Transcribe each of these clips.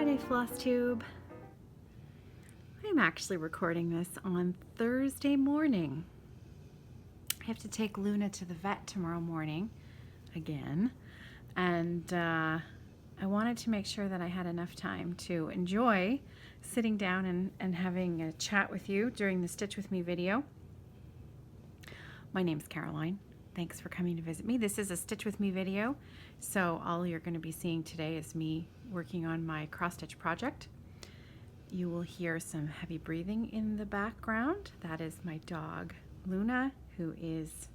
Friday, Floss Tube. I'm actually recording this on Thursday morning. I have to take Luna to the vet tomorrow morning again, and I wanted to make sure that I had enough time to enjoy sitting down and having a chat with you during the Stitch With Me video. My name's Caroline. Thanks for coming to visit me. This is a Stitch With Me video, so all you're going to be seeing today is me working on my cross-stitch project. You will hear some heavy breathing in the background. That is my dog, Luna, who is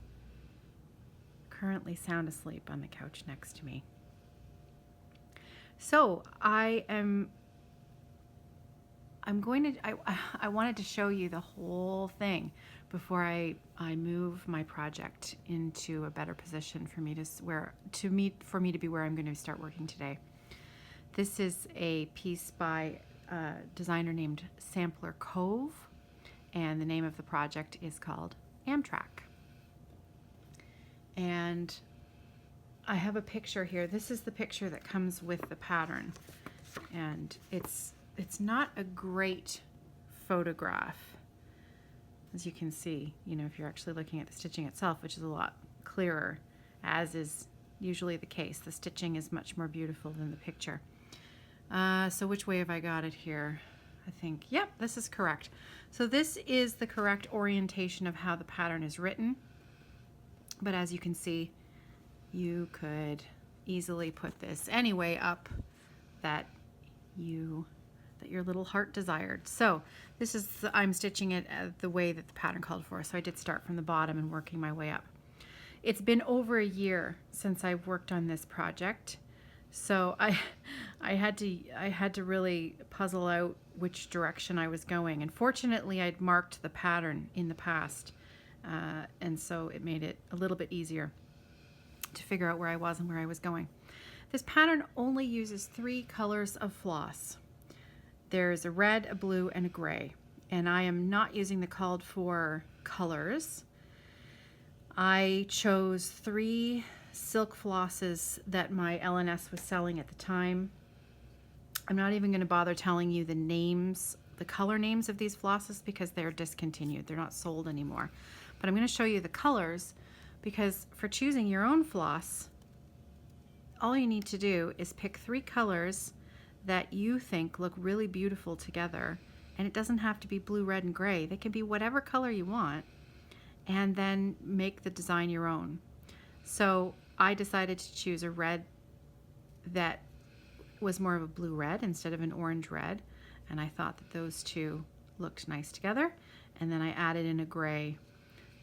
currently sound asleep on the couch next to me. So I wanted to show you the whole thing before I move my project into a better position for me to be where I'm going to start working today. This is a piece by a designer named Sampler Cove, and the name of the project is called Amtrak. And I have a picture here. This is the picture that comes with the pattern, and it's not a great photograph, as you can see, if you're actually looking at the stitching itself, which is a lot clearer, as is usually the case. The stitching is much more beautiful than the picture. So which way have I got it here? I think, yep, this is correct. So this is the correct orientation of how the pattern is written. But as you can see, you could easily put this any way up that your little heart desired. So this is, I'm stitching it the way that the pattern called for. So I did start from the bottom and working my way up. It's been over a year since I've worked on this project. So I had to really puzzle out which direction I was going. And fortunately, I'd marked the pattern in the past. And so it made it a little bit easier to figure out where I was and where I was going. This pattern only uses 3 colors of floss. There's a red, a blue, and a gray. And I am not using the called for colors. I chose 3 silk flosses that my LNS was selling at the time. I'm not even going to bother telling you the names, the color names of these flosses, because they're discontinued. They're not sold anymore. But I'm going to show you the colors, because for choosing your own floss, all you need to do is pick 3 colors that you think look really beautiful together. And it doesn't have to be blue, red, and gray. They can be whatever color you want, and then make the design your own. So I decided to choose a red that was more of a blue red instead of an orange red, and I thought that those two looked nice together. And then I added in a gray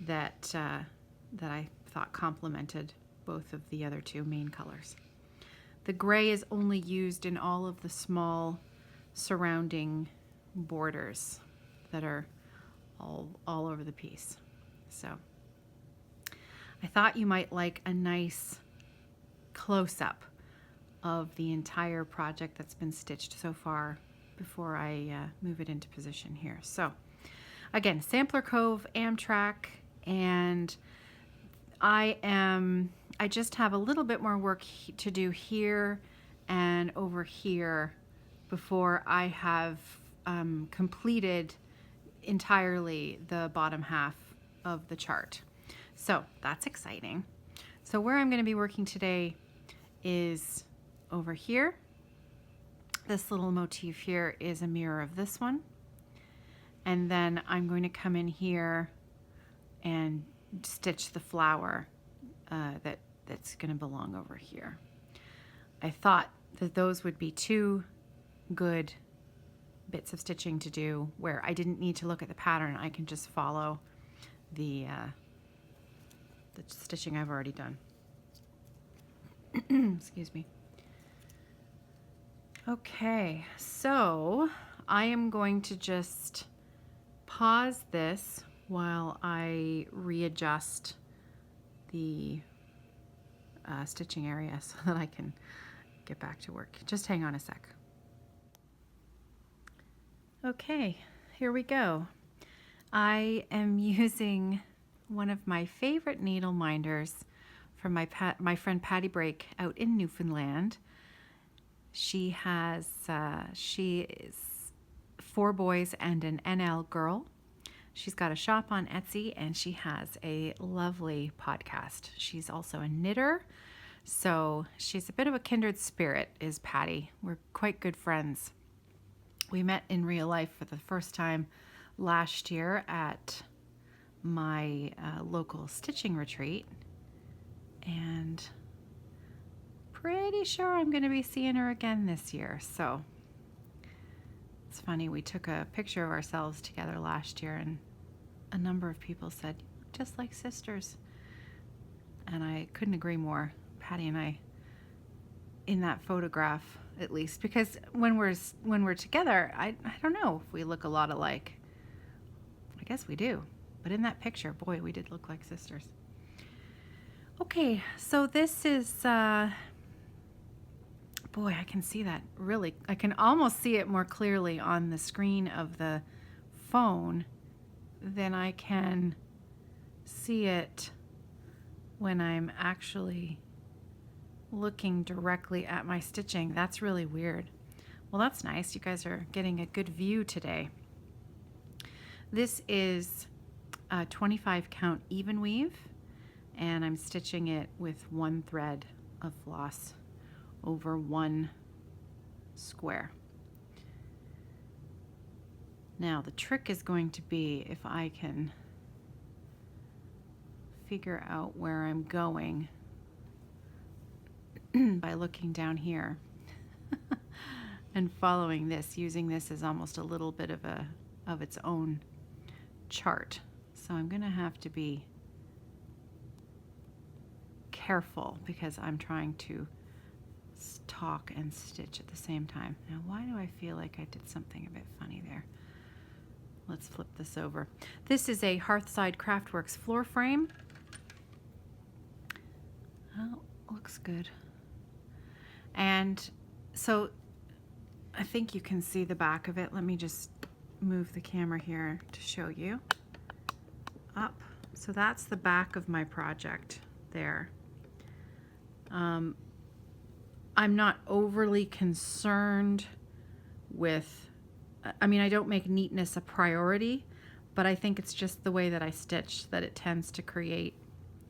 that I thought complemented both of the other 2 main colors. The gray is only used in all of the small surrounding borders that are all over the piece. So I thought you might like a nice close-up of the entire project that's been stitched so far before I move it into position here. So again, Sampler Cove, Amtrak, and I just have a little bit more work to do here and over here before I have completed entirely the bottom half of the chart. So that's exciting. So where I'm going to be working today is over here. This little motif here is a mirror of this one. And then I'm going to come in here and stitch the flower that's going to belong over here. I thought that those would be 2 good bits of stitching to do where I didn't need to look at the pattern. I can just follow the stitching I've already done. Excuse me. Okay, so I am going to just pause this while I readjust the stitching area so that I can get back to work. Just hang on a sec. Okay, here we go. I am using one of my favorite needle minders from my friend Patty Brake out in Newfoundland. She is 4 boys and an NL girl. She's got a shop on Etsy, and she has a lovely podcast. She's also a knitter, so she's a bit of a kindred spirit, is Patty. We're quite good friends. We met in real life for the first time last year at my local stitching retreat, and pretty sure I'm going to be seeing her again this year. So it's funny, we took a picture of ourselves together last year, and a number of people said, "You look just like sisters." And I couldn't agree more. Patty and I, in that photograph at least, because when we're together, I don't know if we look a lot alike. I guess we do. But in that picture, boy, we did look like sisters. Okay, so this is, boy, I can see that really. I can almost see it more clearly on the screen of the phone than I can see it when I'm actually looking directly at my stitching. That's really weird. Well, that's nice. You guys are getting a good view today. This is a 25 count even weave, and I'm stitching it with 1 thread of floss over 1 square. Now the trick is going to be if I can figure out where I'm going by looking down here and following this, using this as almost a little bit of its own chart. So I'm going to have to be careful because I'm trying to talk and stitch at the same time. Now, why do I feel like I did something a bit funny there? Let's flip this over. This is a Hearthside Craftworks floor frame. Oh, looks good. And so I think you can see the back of it. Let me just move the camera here to show you. Up. So that's the back of my project there. I'm not overly concerned with, I mean, I don't make neatness a priority, but I think it's just the way that I stitch that it tends to create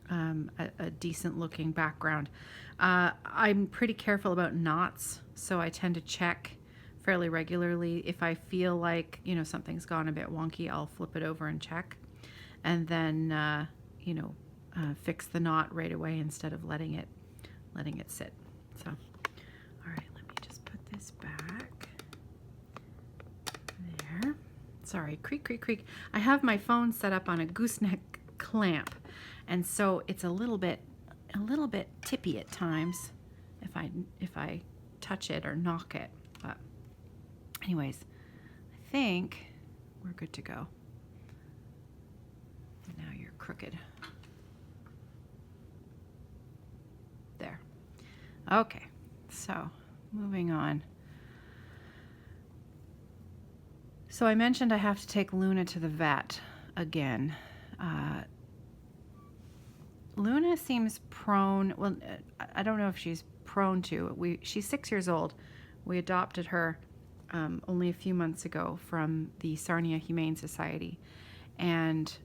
a decent looking background. I'm pretty careful about knots, so I tend to check fairly regularly. If I feel like, you know, something's gone a bit wonky, I'll flip it over and check, and then fix the knot right away instead of letting it sit. So, all right, let me just put this back there. Sorry, creak, creak, creak. I have my phone set up on a gooseneck clamp, and so it's a little bit tippy at times if I touch it or knock it. But anyways, I think we're good to go. Now you're crooked. There. Okay, so moving on. So I mentioned I have to take Luna to the vet again. Luna seems prone, well, I don't know if she's prone to. She's 6 years old. We adopted her only a few months ago from the Sarnia Humane Society. And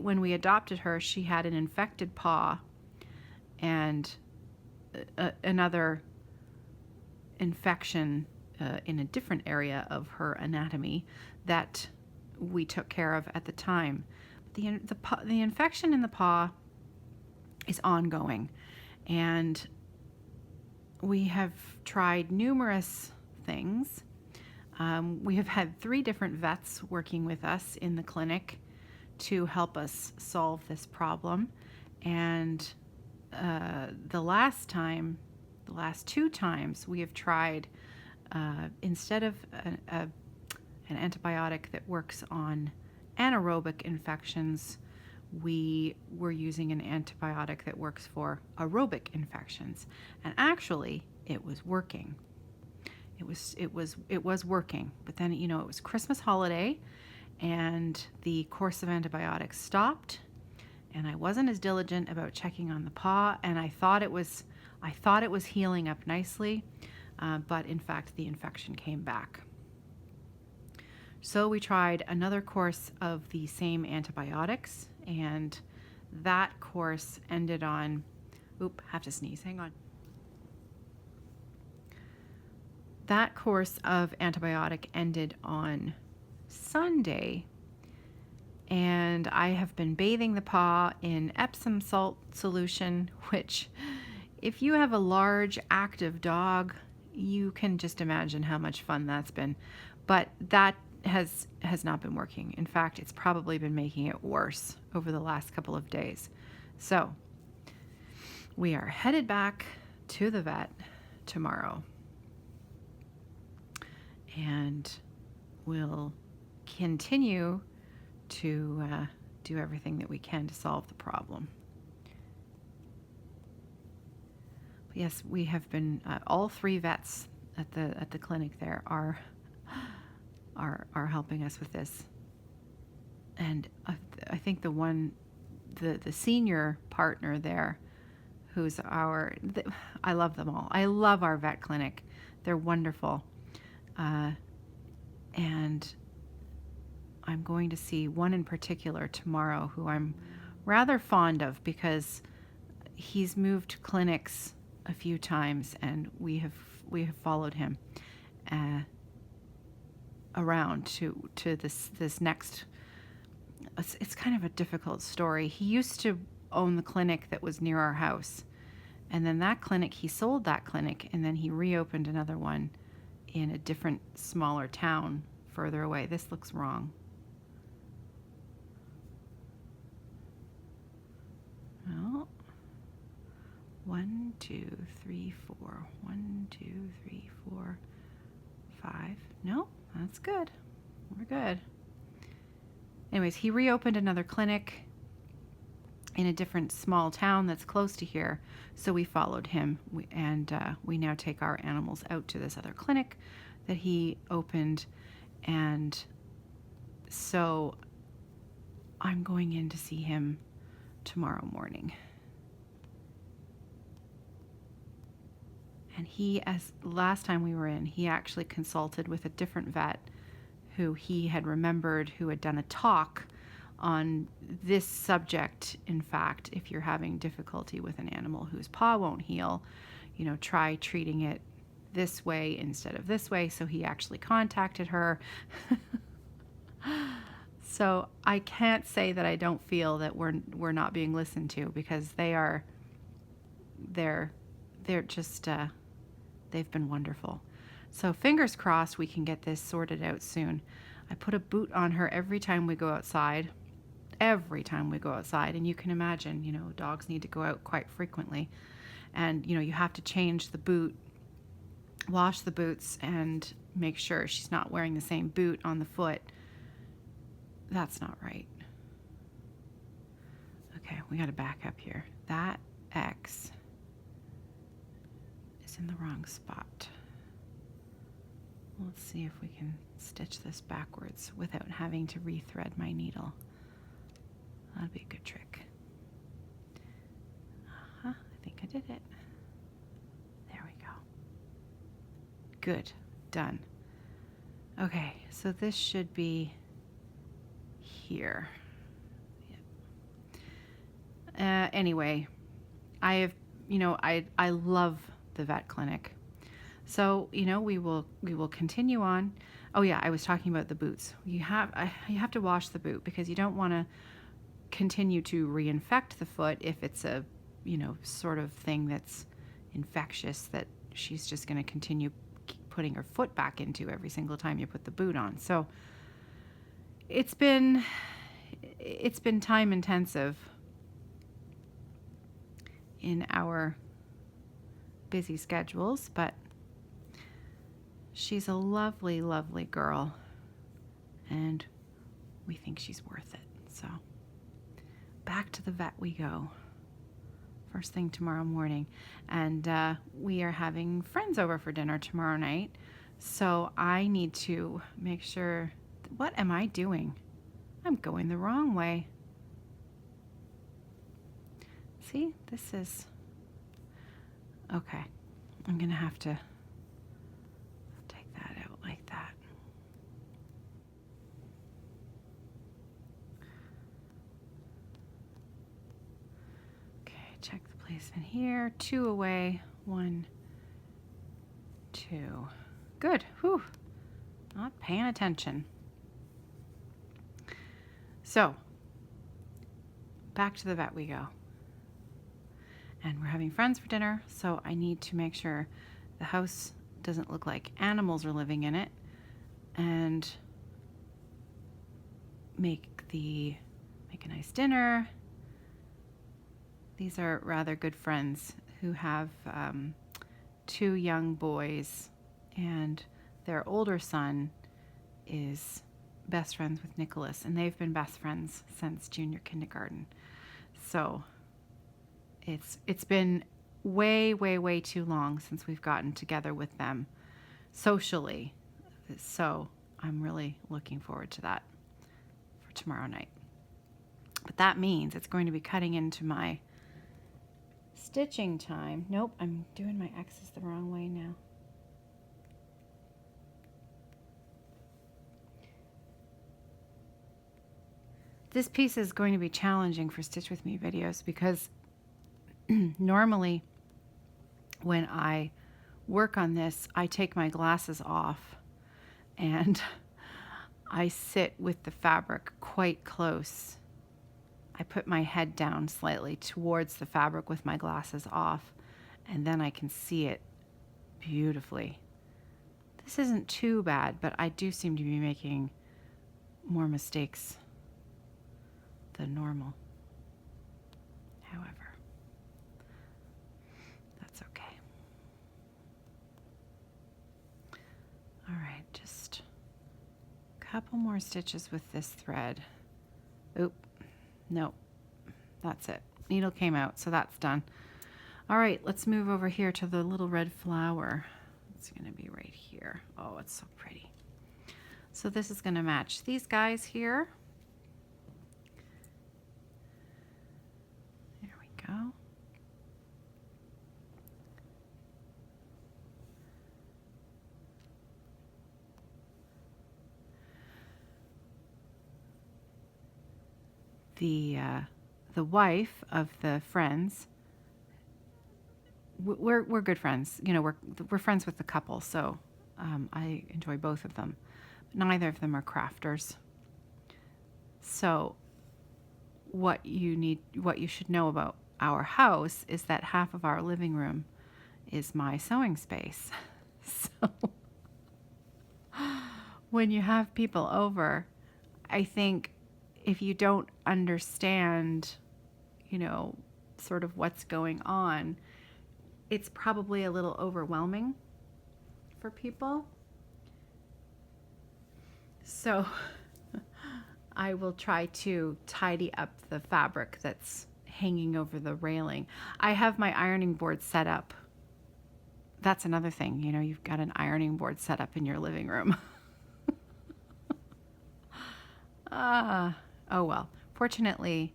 when we adopted her, she had an infected paw and another infection in a different area of her anatomy that we took care of at the time. The infection in the paw is ongoing, and we have tried numerous things. We have had 3 different vets working with us in the clinic to help us solve this problem, and the last 2 times we have tried, instead of an antibiotic that works on anaerobic infections, we were using an antibiotic that works for aerobic infections, and actually it was working. It was working, but then, you know, it was Christmas holiday, and the course of antibiotics stopped, and I wasn't as diligent about checking on the paw, and I thought it was I thought it was healing up nicely, but in fact the infection came back. So we tried another course of the same antibiotics, and that course ended on, have to sneeze, hang on. That course of antibiotic ended on Sunday, and I have been bathing the paw in Epsom salt solution, which if you have a large active dog, you can just imagine how much fun that's been. But that has not been working. In fact, it's probably been making it worse over the last couple of days. So we are headed back to the vet tomorrow, and we'll continue to do everything that we can to solve the problem. But yes, we have been all 3 vets at the clinic there are helping us with this, and I think the senior partner there, who's I love them all. I love our vet clinic. They're wonderful. And I'm going to see one in particular tomorrow who I'm rather fond of, because he's moved clinics a few times, and we have followed him around to this next. It's kind of a difficult story. He used to own the clinic that was near our house, and then he sold that clinic, and then he reopened another one in a different, smaller town further away. This looks wrong. Well, 1, 2, 3, 4. 1, 2, 3, 4, 5. No, that's good. We're good. Anyways, he reopened another clinic in a different small town that's close to here, so we followed him, and we now take our animals out to this other clinic that he opened, and so I'm going in to see him tomorrow morning. And as last time we were in, he actually consulted with a different vet who he had remembered, who had done a talk on this subject. In fact, if you're having difficulty with an animal whose paw won't heal, try treating it this way instead of this way. So he actually contacted her. So I can't say that I don't feel that we're not being listened to, because they're just they've been wonderful. So fingers crossed we can get this sorted out soon. I put a boot on her every time we go outside. And you can imagine, dogs need to go out quite frequently. And, you have to change the boot, wash the boots, and make sure she's not wearing the same boot on the foot. That's not right. Okay, we got to back up here. That X is in the wrong spot. Let's see if we can stitch this backwards without having to rethread my needle. That'd be a good trick. I think I did it. There we go. Good. Done. Okay, so this should be here. Yep. Anyway, I love the vet clinic. So, we will continue on. Oh yeah, I was talking about the boots. You have to wash the boot, because you don't want to continue to reinfect the foot if it's a, sort of thing that's infectious that she's just going to continue putting her foot back into every single time you put the boot on. So it's been time intensive in our busy schedules, but she's a lovely, lovely girl, and we think she's worth it. So back to the vet we go. First thing tomorrow morning. And we are having friends over for dinner tomorrow night. So I need to make sure, what am I doing? I'm going the wrong way. See, this is, Okay, I'm gonna have to take that out like that. Okay, check the placement here. 2 away, 1, 2. Good. Whew. Not paying attention. So, back to the vet we go. And we're having friends for dinner, so I need to make sure the house doesn't look like animals are living in it, and make a nice dinner. These are rather good friends who have 2 young boys, and their older son is best friends with Nicholas, and they've been best friends since junior kindergarten. So it's been way too long since we've gotten together with them socially. So I'm really looking forward to that for tomorrow night. But that means it's going to be cutting into my stitching time. Nope, I'm doing my X's the wrong way now. This piece is going to be challenging for Stitch With Me videos because normally when I work on this, I take my glasses off and I sit with the fabric quite close. I put my head down slightly towards the fabric with my glasses off, and then I can see it beautifully. This isn't too bad, but I do seem to be making more mistakes than normal. However, that's okay. All right, just a couple more stitches with this thread. Oop, nope, that's it. Needle came out, so that's done. All right, let's move over here to the little red flower. It's gonna be right here. Oh, it's so pretty. So this is gonna match these guys here. There we go. The wife of the friends, we're good friends. You know, we're friends with the couple, so I enjoy both of them. Neither of them are crafters. So what you should know about our house is that half of our living room is my sewing space. So when you have people over, I think if you don't understand, you know, sort of what's going on, it's probably a little overwhelming for people. So I will try to tidy up the fabric that's hanging over the railing. I have my ironing board set up. That's another thing, you know, you've got an ironing board set up in your living room. Oh well. Fortunately,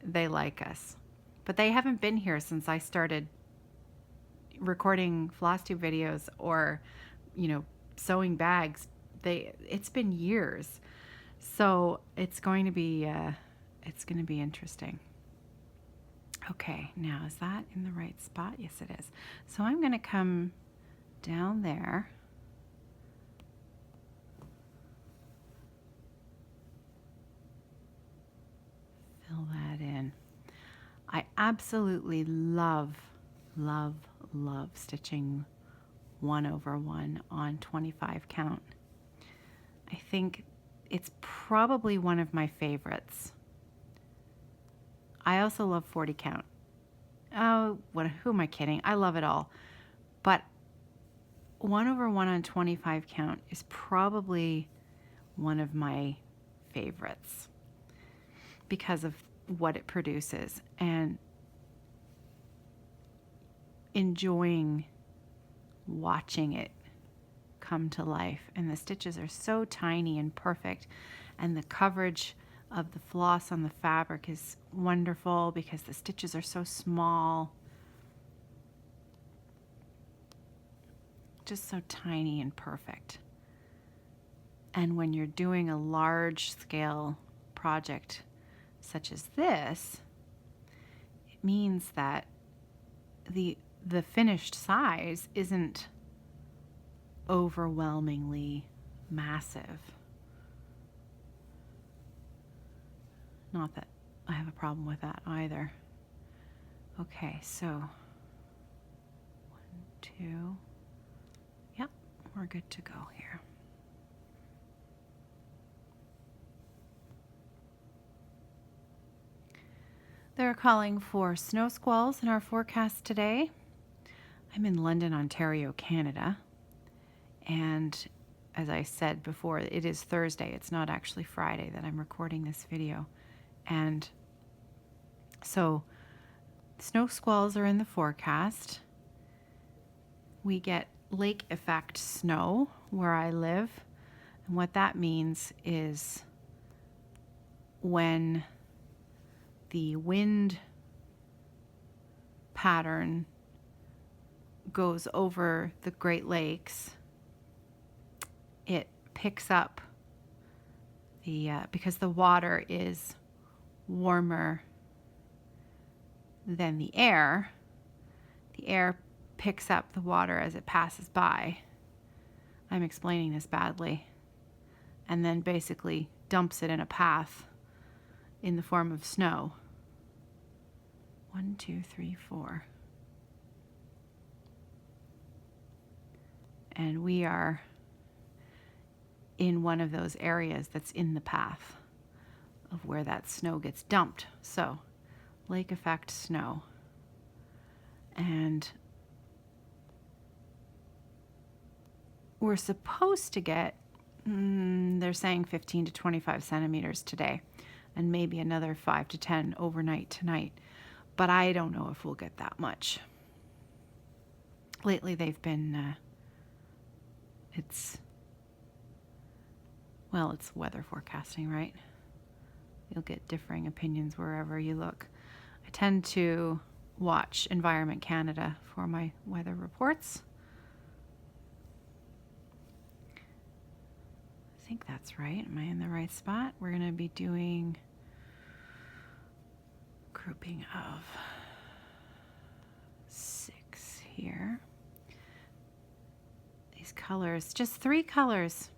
they like us. But they haven't been here since I started recording floss tube videos or, you know, sewing bags. It's been years. So it's going to be interesting. Okay, now is that in the right spot? Yes, it is. So I'm going to come down there. Fill that in. I absolutely love stitching 1/1 on 25 count. I think it's probably one of my favorites. I also love 40 count. Oh, who am I kidding? I love it all. But 1/1 on 25 count is probably one of my favorites because of what it produces and enjoying watching it come to life. And the stitches are so tiny and perfect, and the coverage of the floss on the fabric is wonderful because the stitches are so small. just so tiny and perfect. And when you're doing a large scale project such as this, it means that the finished size isn't overwhelmingly massive. Not that I have a problem with that either. Okay, so 1, 2. Yep, we're good to go here. They're calling for snow squalls in our forecast today. I'm in London, Ontario, Canada. And as I said before, it is Thursday. It's not actually Friday that I'm recording this video. And so snow squalls are in the forecast. We get lake effect snow where I live. And what that means is when the wind pattern goes over the Great Lakes, it picks up because the water is warmer than the air picks up the water as it passes by. I'm explaining this badly. And then basically dumps it in a path in the form of snow. 1, 2, 3, 4. And we are in one of those areas that's in the path of where that snow gets dumped. So, lake effect snow. And we're supposed to get, they're saying 15 to 25 centimeters today, and maybe another 5 to 10 overnight tonight. But I don't know if we'll get that much. Lately they've been, it's weather forecasting, right? You'll get differing opinions wherever you look. I tend to watch Environment Canada for my weather reports. I think that's right. Am I in the right spot? We're going to be doing grouping of 6 here. These colors, just 3 colors.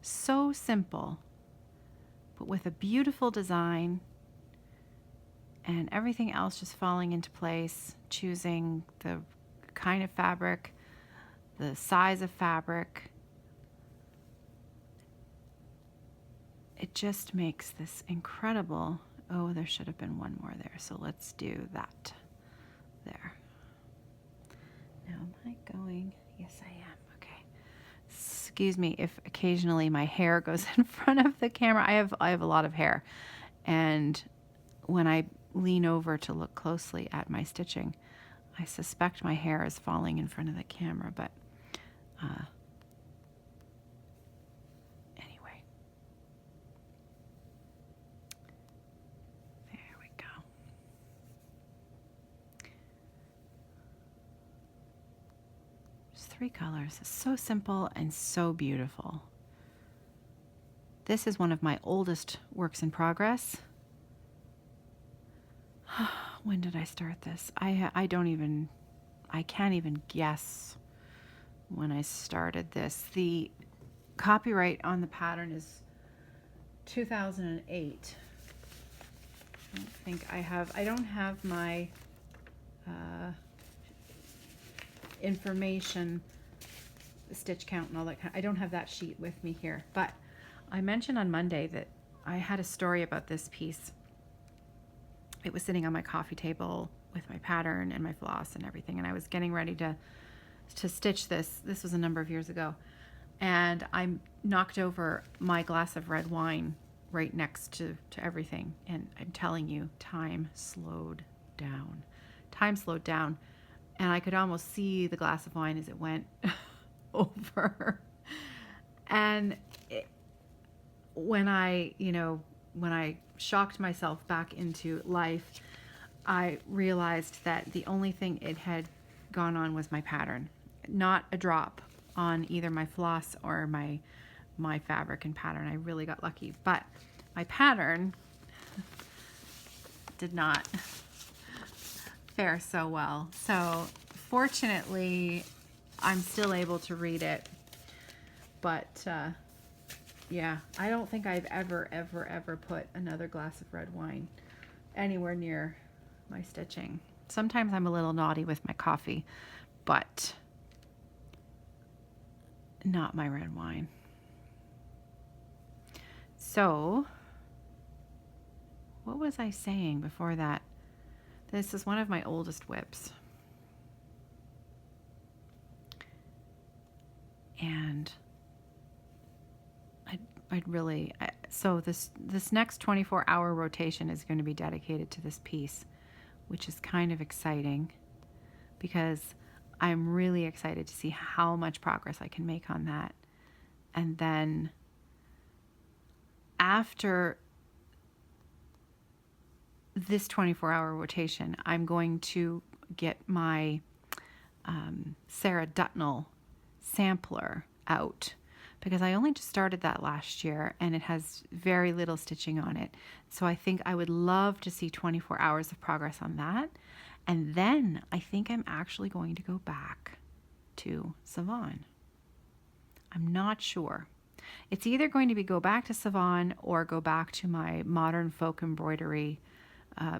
So simple, but with a beautiful design and everything else just falling into place, choosing the kind of fabric, the size of fabric. It just makes this incredible. Oh, there should have been one more there, so let's do that there. Now, am I going? Yes, I am. Okay. Excuse me if occasionally my hair goes in front of the camera. I have a lot of hair, and when I lean over to look closely at my stitching, I suspect my hair is falling in front of the camera, but anyway. There we go. Just 3 colors. It's so simple and so beautiful. This is one of my oldest works in progress. When did I start this? I can't even guess when I started this. The copyright on the pattern is 2008. I don't think I don't have my information, stitch count and all that. I don't have that sheet with me here, but I mentioned on Monday that I had a story about this piece. It was sitting on my coffee table with my pattern and my floss and everything, and I was getting ready to stitch this. This was a number of years ago, and I knocked over my glass of red wine right next to everything, and I'm telling you, time slowed down. Time slowed down, and I could almost see the glass of wine as it went over. And when I shocked myself back into life, I realized that the only thing it had gone on was my pattern. not a drop on either my floss or my fabric and pattern. I really got lucky, but my pattern did not fare so well. So fortunately, I'm still able to read it, but yeah, I don't think I've ever put another glass of red wine anywhere near my stitching. Sometimes I'm a little naughty with my coffee, but not my red wine. So, what was I saying before that? This is one of my oldest whips. And so this next 24-hour rotation is going to be dedicated to this piece, which is kind of exciting because I'm really excited to see how much progress I can make on that. And then after this 24-hour rotation, I'm going to get my Sarah Dutnell sampler out, because I only just started that last year and it has very little stitching on it. So I think I would love to see 24 hours of progress on that. And then I think I'm actually going to go back to Savon. I'm not sure. It's either going to be go back to Savon or go back to my Modern Folk Embroidery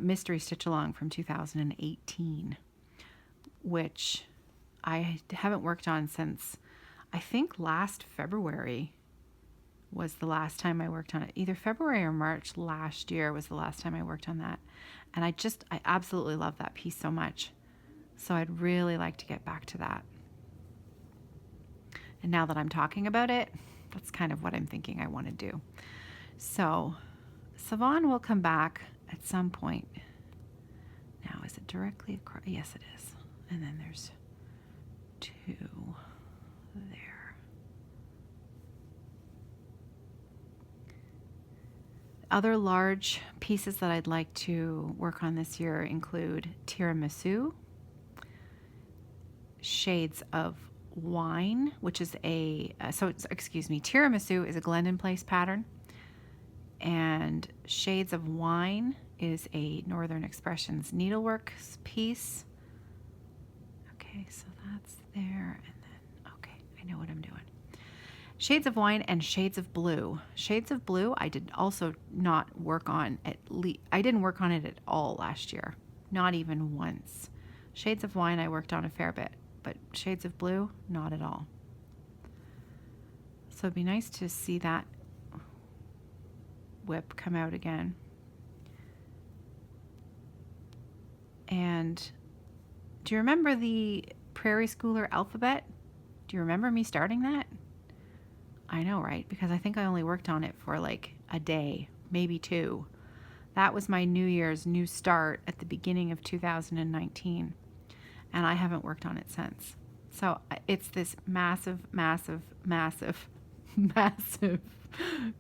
Mystery Stitch Along from 2018, which I haven't worked on since I think last February was the last time I worked on it. Either February or March last year was the last time I worked on that. And I absolutely love that piece so much. So I'd really like to get back to that. And now that I'm talking about it, that's kind of what I'm thinking I want to do. So Savon will come back at some point. Now, is it directly across? Yes, it is. And then there's two there. Other large pieces that I'd like to work on this year include Tiramisu, Shades of Wine, which is Tiramisu is a Glendon Place pattern, and Shades of Wine is a Northern Expressions needleworks piece. Okay, so that's there, and then, okay, I know what I'm doing. Shades of Wine and Shades of Blue. Shades of Blue, I did also not work on I didn't work on it at all last year. Not even once. Shades of Wine, I worked on a fair bit, but Shades of Blue, not at all. So it'd be nice to see that whip come out again. And do you remember the Prairie Schooler alphabet? Do you remember me starting that? I know, right? Because I think I only worked on it for like a day, maybe two. That was my New Year's new start at the beginning of 2019. And I haven't worked on it since. So it's this massive, massive, massive, massive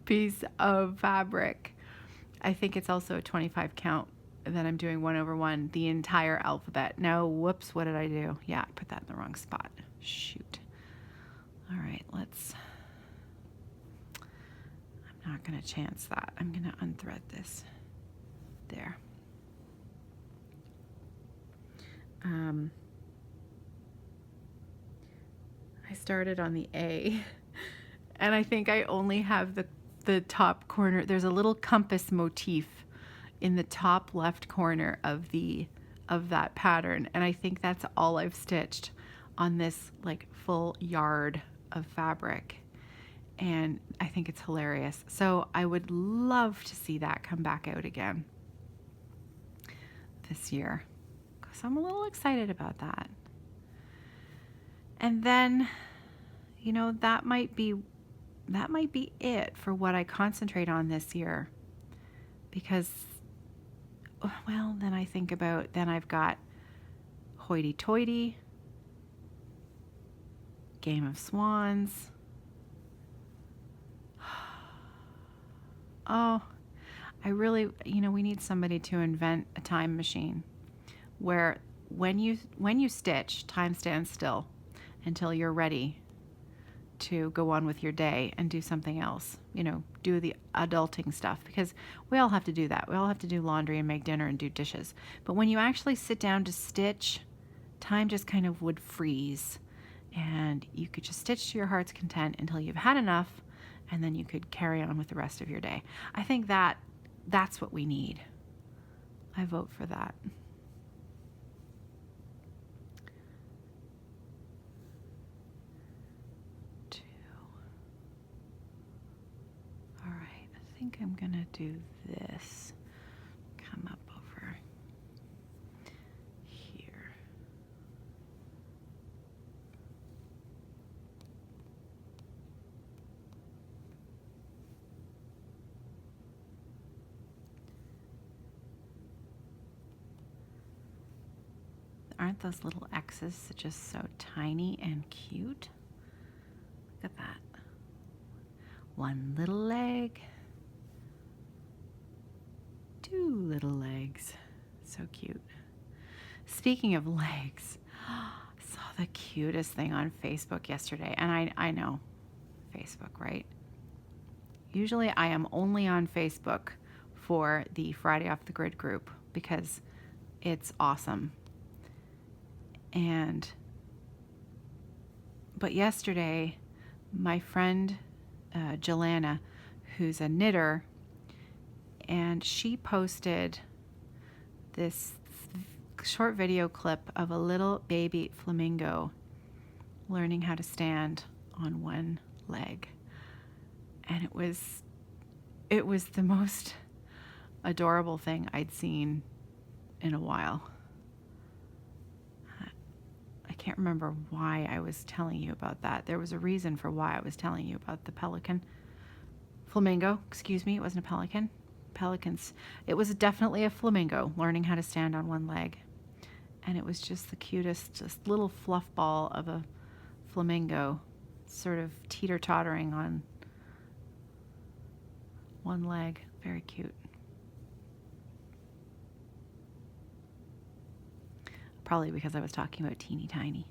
piece of fabric. I think it's also a 25 count that I'm doing 1/1, the entire alphabet. No, whoops, what did I do? Yeah, I put that in the wrong spot. Shoot. All right, I'm not going to chance that. I'm going to unthread this. There. I started on the A, and I think I only have the top corner. There's a little compass motif in the top left corner of that pattern, and I think that's all I've stitched on this like full yard of fabric. And I think it's hilarious. So I would love to see that come back out again this year, because I'm a little excited about that. And then, you know, that might be it for what I concentrate on this year, because, well, then I think about, then I've got Hoity Toity, Game of Swans. Oh, I really, we need somebody to invent a time machine where when you stitch, time stands still until you're ready to go on with your day and do something else, do the adulting stuff, because we all have to do that. We all have to do laundry and make dinner and do dishes. But when you actually sit down to stitch, time just kind of would freeze, and you could just stitch to your heart's content until you've had enough, and then you could carry on with the rest of your day. I think that's what we need. I vote for that. I think I'm gonna do this. Come up over here. Aren't those little X's just so tiny and cute? Look at that. One little leg. Two little legs. So cute. Speaking of legs, I saw the cutest thing on Facebook yesterday. And I know Facebook, right? Usually I am only on Facebook for the Friday Off the Grid group because it's awesome. But yesterday, my friend Jelana, who's a knitter, and she posted this short video clip of a little baby flamingo learning how to stand on one leg. And it was the most adorable thing I'd seen in a while. I can't remember why I was telling you about that. There was a reason for why I was telling you about the flamingo, excuse me, it wasn't a pelican. Pelicans. It was definitely a flamingo learning how to stand on one leg. And it was just the cutest, just little fluff ball of a flamingo, sort of teeter-tottering on one leg. Very cute. Probably because I was talking about teeny tiny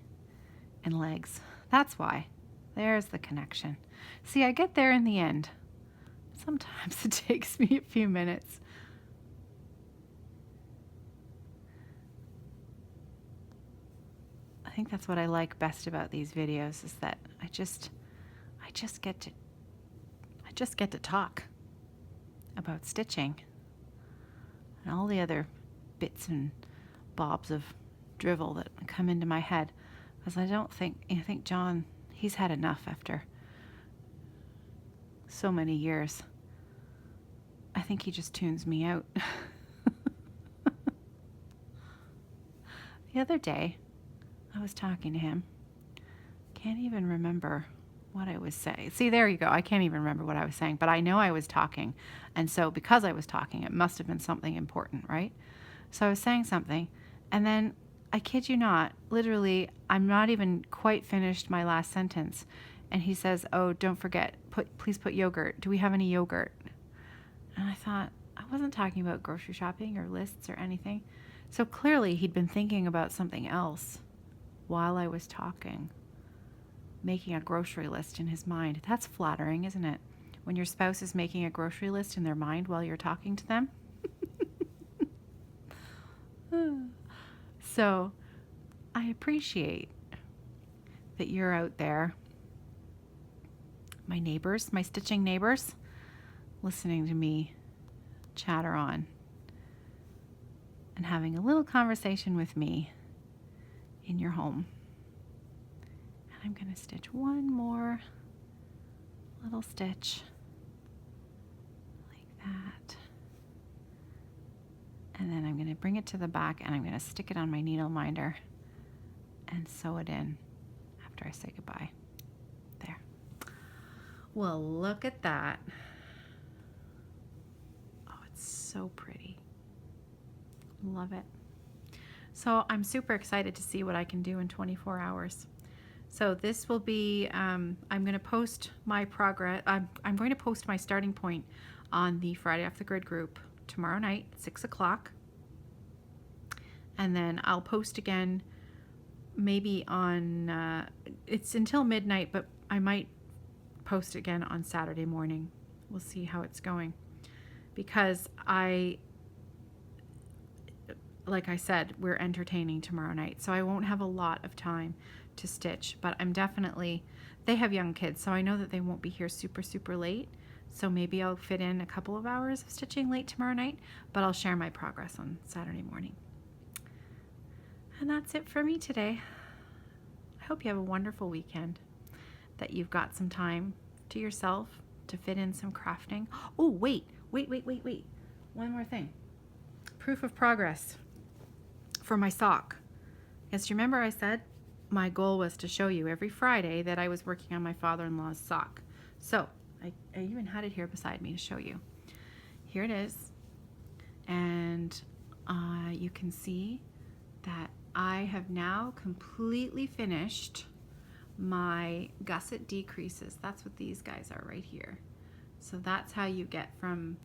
and legs. That's why. There's the connection. See, I get there in the end. Sometimes it takes me a few minutes. I think that's what I like best about these videos, is that I just get to talk about stitching and all the other bits and bobs of drivel that come into my head, because I think John, he's had enough after so many years. I think he just tunes me out. The other day, I was talking to him. Can't even remember what I was saying. See, there you go. I can't even remember what I was saying, but I know I was talking. And so because I was talking, it must have been something important, right? So I was saying something, and then I kid you not, literally, I'm not even quite finished my last sentence. And he says, "Oh, don't forget, please put yogurt. Do we have any yogurt?" And I thought, I wasn't talking about grocery shopping or lists or anything. So clearly he'd been thinking about something else while I was talking, making a grocery list in his mind. That's flattering, isn't it? When your spouse is making a grocery list in their mind while you're talking to them. So I appreciate that you're out there, my neighbors, my stitching neighbors, listening to me chatter on and having a little conversation with me in your home. And I'm going to stitch one more little stitch like that. And then I'm going to bring it to the back, and I'm going to stick it on my needle minder and sew it in after I say goodbye. There. Well, look at that. Oh, it's so pretty. Love it. So I'm super excited to see what I can do in 24 hours. So this will be, I'm going to post my progress. I'm going to post my starting point on the Friday Off the Grid group tomorrow night, 6 o'clock. And then I'll post again maybe on, it's until midnight, but I might post again on Saturday morning. We'll see how it's going. Because like I said, we're entertaining tomorrow night, so I won't have a lot of time to stitch, but I'm definitely, they have young kids, so I know that they won't be here super, super late. So maybe I'll fit in a couple of hours of stitching late tomorrow night, but I'll share my progress on Saturday morning. And that's it for me today. I hope you have a wonderful weekend, that you've got some time to yourself to fit in some crafting. Oh, wait. One more thing. Proof of progress for my sock. Yes, remember I said my goal was to show you every Friday that I was working on my father-in-law's sock. So I even had it here beside me to show you. Here it is. And you can see that I have now completely finished my gusset decreases. That's what these guys are right here. So that's how you get from,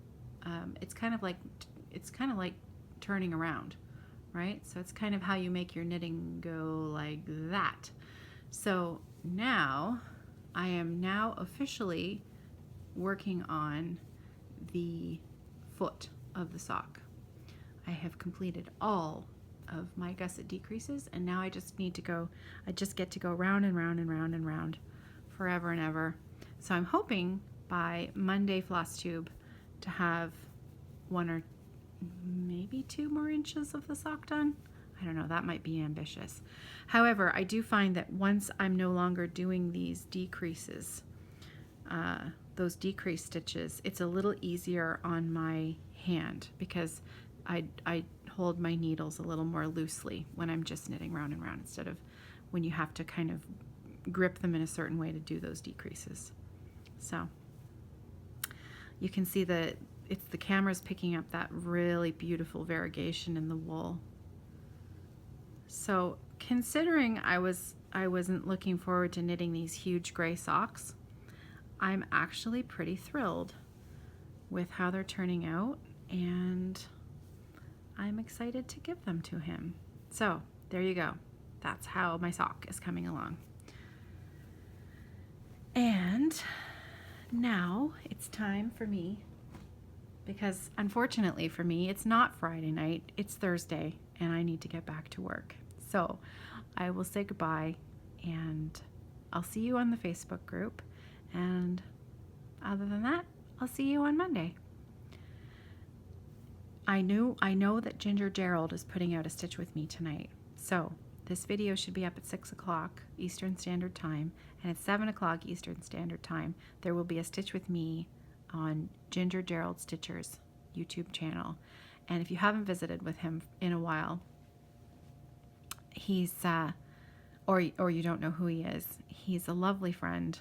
it's kind of like turning around, right? So it's kind of how you make your knitting go like that. So now I am now officially working on the foot of the sock. I have completed all of my gusset decreases, and now I just get to go round and round and round and round forever and ever. So I'm hoping by Monday floss tube to have 1 or maybe 2 more inches of the sock done. I don't know, that might be ambitious. However, I do find that once I'm no longer doing these decreases, those decrease stitches, it's a little easier on my hand because I hold my needles a little more loosely when I'm just knitting round and round, instead of when you have to kind of grip them in a certain way to do those decreases. So you can see that the camera's picking up that really beautiful variegation in the wool. So considering I wasn't looking forward to knitting these huge gray socks, I'm actually pretty thrilled with how they're turning out, and I'm excited to give them to him. So there you go. That's how my sock is coming along. And now it's time for me, because unfortunately for me, it's not Friday night, it's Thursday, and I need to get back to work. So I will say goodbye, and I'll see you on the Facebook group. And other than that, I'll see you on Monday. I know that Ginger Gerald is putting out a Stitch With Me tonight. So this video should be up at 6 o'clock Eastern Standard Time, and at 7 o'clock Eastern Standard Time, there will be a Stitch With Me on Ginger Gerald Stitcher's YouTube channel. And if you haven't visited with him in a while, he's, or you don't know who he is, he's a lovely friend.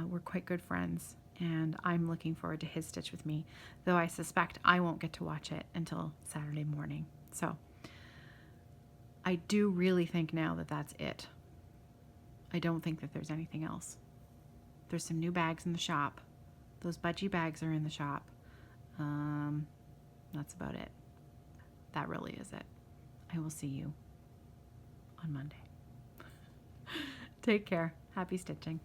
We're quite good friends, and I'm looking forward to his Stitch With Me, though I suspect I won't get to watch it until Saturday morning. So I do really think now that that's it. I don't think that there's anything else. There's some new bags in the shop. Those budgie bags are in the shop. That's about it. That really is it. I will see you on Monday. Take care. Happy stitching.